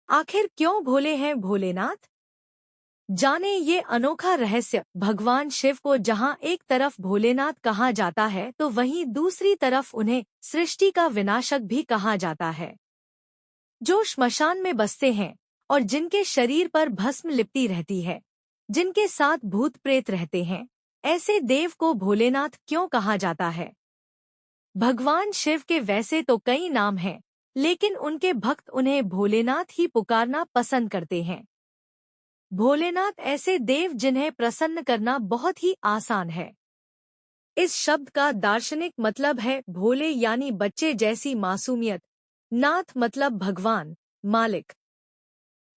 आखिर क्यों भोले हैं भोलेनाथ? जाने ये अनोखा रहस्य। भगवान शिव को जहाँ एक तरफ भोलेनाथ कहा जाता है तो वहीं दूसरी तरफ उन्हें सृष्टि का विनाशक भी कहा जाता है। जो श्मशान में बसते हैं और जिनके शरीर पर भस्म लिपटी रहती है, जिनके साथ भूत प्रेत रहते हैं, ऐसे देव को भोलेनाथ क्यों कहा जाता है? भगवान शिव के वैसे तो कई नाम हैं, लेकिन उनके भक्त उन्हें भोलेनाथ ही पुकारना पसंद करते हैं। भोलेनाथ ऐसे देव जिन्हें प्रसन्न करना बहुत ही आसान है। इस शब्द का दार्शनिक मतलब है भोले यानी बच्चे जैसी मासूमियत, नाथ मतलब भगवान, मालिक।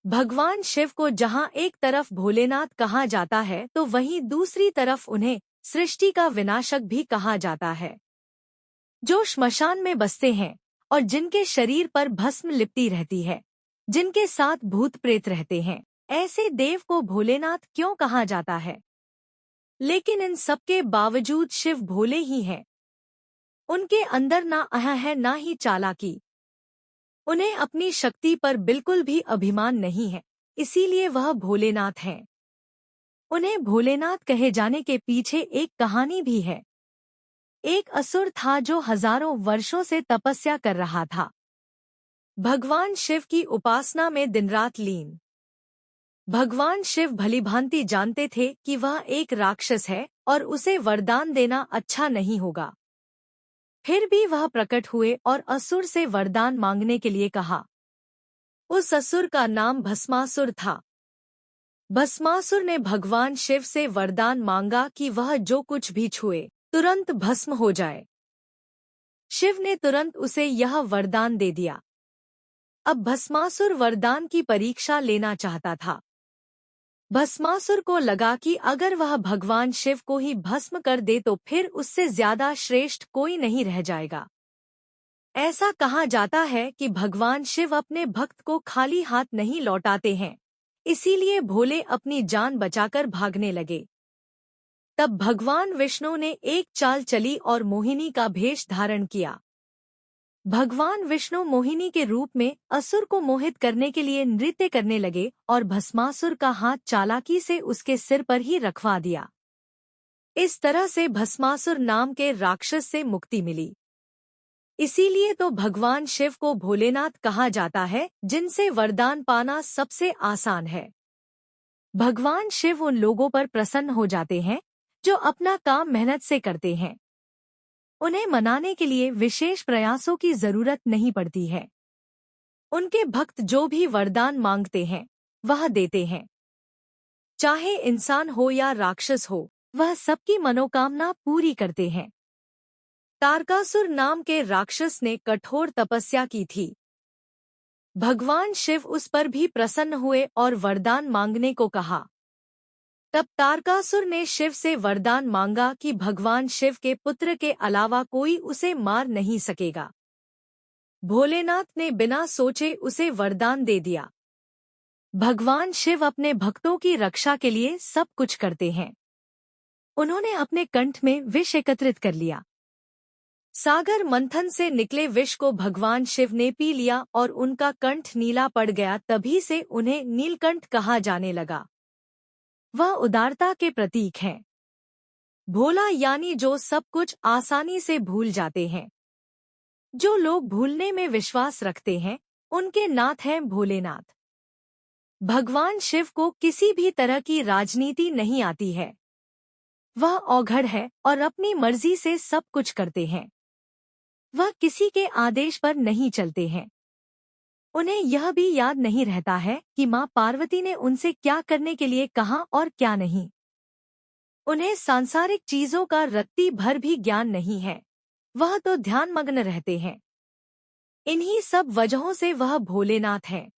भगवान शिव को जहाँ एक तरफ भोलेनाथ कहा जाता है तो वहीं दूसरी तरफ उन्हें सृष्टि का विनाशक भी कहा जाता है। जो श्मशान में बसते हैं और जिनके शरीर पर भस्म लिपटी रहती है, जिनके साथ भूत प्रेत रहते हैं, ऐसे देव को भोलेनाथ क्यों कहा जाता है? लेकिन इन सबके बावजूद शिव भोले ही हैं। उनके अंदर ना अहं है ना ही चालाकी। उन्हें अपनी शक्ति पर बिल्कुल भी अभिमान नहीं है, इसीलिए वह भोलेनाथ हैं। उन्हें भोलेनाथ कहे जाने के पीछे एक कहानी भी है। एक असुर था जो हजारों वर्षों से तपस्या कर रहा था, भगवान शिव की उपासना में दिनरात लीन। भगवान शिव भलीभांति जानते थे कि वह एक राक्षस है और उसे वरदान देना अच्छा नहीं होगा। फिर भी वह प्रकट हुए और असुर से वरदान मांगने के लिए कहा। उस असुर का नाम भस्मासुर था। भस्मासुर ने भगवान शिव से वरदान मांगा कि वह जो कुछ भी छुए तुरंत भस्म हो जाए। शिव ने तुरंत उसे यह वरदान दे दिया। अब भस्मासुर वरदान की परीक्षा लेना चाहता था। भस्मासुर को लगा कि अगर वह भगवान शिव को ही भस्म कर दे तो फिर उससे ज्यादा श्रेष्ठ कोई नहीं रह जाएगा। ऐसा कहा जाता है कि भगवान शिव अपने भक्त को खाली हाथ नहीं लौटाते हैं, इसीलिए भोले अपनी जान बचाकर भागने लगे। तब भगवान विष्णु ने एक चाल चली और मोहिनी का भेष धारण किया। भगवान विष्णु मोहिनी के रूप में असुर को मोहित करने के लिए नृत्य करने लगे और भस्मासुर का हाथ चालाकी से उसके सिर पर ही रखवा दिया। इस तरह से भस्मासुर नाम के राक्षस से मुक्ति मिली। इसीलिए तो भगवान शिव को भोलेनाथ कहा जाता है, जिनसे वरदान पाना सबसे आसान है। भगवान शिव उन लोगों पर प्रसन्न हो जाते हैं जो अपना काम मेहनत से करते हैं। उन्हें मनाने के लिए विशेष प्रयासों की जरूरत नहीं पड़ती है। उनके भक्त जो भी वरदान मांगते हैं वह देते हैं। चाहे इंसान हो या राक्षस हो, वह सबकी मनोकामना पूरी करते हैं। तारकासुर नाम के राक्षस ने कठोर तपस्या की थी। भगवान शिव उस पर भी प्रसन्न हुए और वरदान मांगने को कहा। तब तारकासुर ने शिव से वरदान मांगा कि भगवान शिव के पुत्र के अलावा कोई उसे मार नहीं सकेगा। भोलेनाथ ने बिना सोचे उसे वरदान दे दिया। भगवान शिव अपने भक्तों की रक्षा के लिए सब कुछ करते हैं। उन्होंने अपने कंठ में विष एकत्रित कर लिया। सागर मंथन से निकले विष को भगवान शिव ने पी लिया और उनका कंठ नीला पड़ गया। तभी से उन्हें नीलकंठ कहा जाने लगा। वह उदारता के प्रतीक हैं। भोला यानी जो सब कुछ आसानी से भूल जाते हैं। जो लोग भूलने में विश्वास रखते हैं, उनके नाथ हैं भोलेनाथ। भगवान शिव को किसी भी तरह की राजनीति नहीं आती है। वह औघड़ है और अपनी मर्जी से सब कुछ करते हैं। वह किसी के आदेश पर नहीं चलते हैं। उन्हें यह भी याद नहीं रहता है कि मां पार्वती ने उनसे क्या करने के लिए कहा और क्या नहीं। उन्हें सांसारिक चीजों का रत्ती भर भी ज्ञान नहीं है। वह तो ध्यानमग्न रहते हैं। इन्हीं सब वजहों से वह भोलेनाथ हैं।